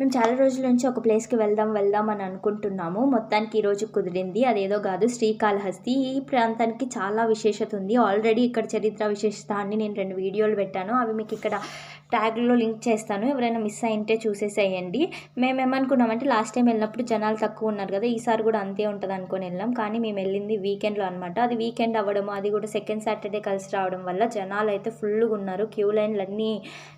మేము చాలా రోజుల నుంచి ఒక ప్లేస్కి వెళ్దాం అని అనుకుంటున్నాము. మొత్తానికి ఈరోజు కుదిరింది. అదేదో కాదు, శ్రీకాళహస్తి. ఈ ప్రాంతానికి చాలా విశేషత ఉంది. ఆల్రెడీ ఇక్కడ చరిత్ర విశేషత అని నేను 2 వీడియోలు పెట్టాను. అవి మీకు ఇక్కడ ట్యాగ్లో లింక్ చేస్తాను. ఎవరైనా మిస్ అయింటే చూసేసేయండి. మేమేమనుకున్నామంటే లాస్ట్ టైం వెళ్ళినప్పుడు జనాలు తక్కువ ఉన్నారు కదా, ఈసారి కూడా అంతే ఉంటుంది అనుకొని వెళ్ళాం. కానీ మేము వెళ్ళింది వీకెండ్లో అనమాట. అది వీకెండ్ అవ్వడం, అది కూడా సెకండ్ సాటర్డే కలిసి రావడం వల్ల జనాలు అయితే ఫుల్గా ఉన్నారు. క్యూ లైన్లు అన్నీ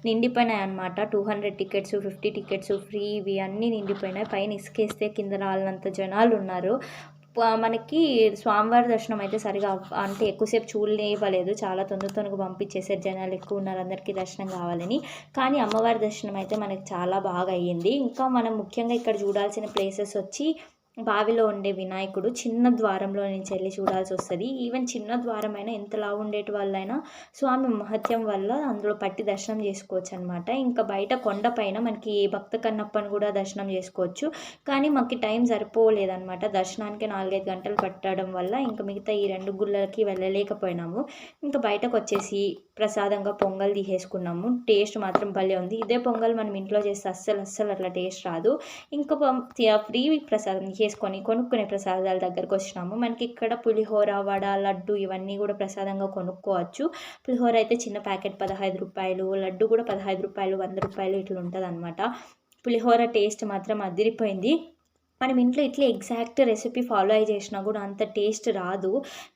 నిండిపోయినాయి అనమాట. 200 టికెట్స్, 50 టికెట్స్ ఫ్రీ, ఇవి అన్నీ నిండిపోయినాయి. పైన ఇసుకేస్తే కింద రాలినంత జనాలు ఉన్నారు. మనకి స్వామివారి దర్శనం అయితే సరిగా అంటే ఎక్కువసేపు చూడలేవలేదు. చాలా తొందరగా పంపించేసారు, జనాలు ఎక్కువ ఉన్నారు, అందరికీ దర్శనం కావాలని. కానీ అమ్మవారి దర్శనం అయితే మనకి చాలా బాగా అయ్యింది. ఇంకా మనం ముఖ్యంగా ఇక్కడ చూడాల్సిన ప్లేసెస్ వచ్చి బావిలో ఉండే వినాయకుడు చిన్న ద్వారంలో నుంచి వెళ్ళి చూడాల్సి వస్తుంది. ఈవెన్ చిన్న ద్వారమైనా ఎంత లావు ఉండేటి వాళ్ళైనా స్వామి మహత్యం వల్ల అందులో పట్టి దర్శనం చేసుకోవచ్చు అనమాట. ఇంకా బయట కొండపైన మనకి భక్త కన్నప్పని కూడా దర్శనం చేసుకోవచ్చు. కానీ మాకు టైం సరిపోలేదన్నమాట. దర్శనానికి 4-5 గంటలు పట్టడం వల్ల ఇంకా మిగతా ఈ 2 గుళ్ళకి వెళ్ళలేకపోయినాము. ఇంకా బయటకు వచ్చేసి ప్రసాదంగా పొంగల్ తీసేసుకున్నాము. టేస్ట్ మాత్రం భలే ఉంది. ఇదే పొంగల్ మనం ఇంట్లో చేస్తే అస్సలు అట్లా టేస్ట్ రాదు. ఇంకా ఫ్రీ ప్రసాదం చేసుకొని కొనుక్కునే ప్రసాదాల దగ్గరకు వచ్చినాము. మనకి ఇక్కడ పులిహోర, వడ, లడ్డు ఇవన్నీ కూడా ప్రసాదంగా కొనుక్కోవచ్చు. పులిహోర అయితే చిన్న ప్యాకెట్ 15 రూపాయలు, లడ్డు కూడా 15 రూపాయలు, 100 రూపాయలు ఇట్లా ఉంటుంది అనమాట. పులిహోర టేస్ట్ మాత్రం అదిరిపోయింది. మనం ఇంట్లో ఇట్లా ఎగ్జాక్ట్ రెసిపీ ఫాలో అయ్యి చేసినా కూడా అంత టేస్ట్ రాదు.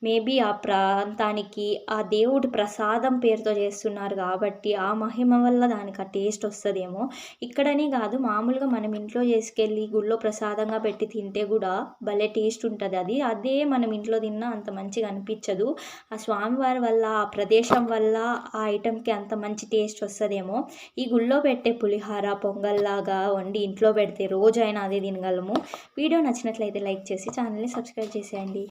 మేబీ ఆ ప్రాంతానికి ఆ దేవుడి ప్రసాదం పేరుతో చేస్తున్నారు కాబట్టి ఆ మహిమ వల్ల దానికి ఆ టేస్ట్ వస్తుందేమో. ఇక్కడనే కాదు, మామూలుగా మనం ఇంట్లో చేసుకెళ్ళి గుళ్ళో ప్రసాదంగా పెట్టి తింటే కూడా భలే టేస్ట్ ఉంటుంది. అదే మనం ఇంట్లో తిన్నా అంత మంచిగా అనిపించదు. ఆ స్వామివారి వల్ల, ఆ ప్రదేశం వల్ల ఆ ఐటెంకి అంత మంచి టేస్ట్ వస్తుందేమో. ఈ గుళ్ళో పెట్టే పులిహార పొంగల్లాగా వండి ఇంట్లో పెడితే రోజైనా అదే తినగలము. వీడియో నచ్చినట్లయితే లైక్ చేసి ఛానల్ని సబ్స్క్రైబ్ చేసేయండి.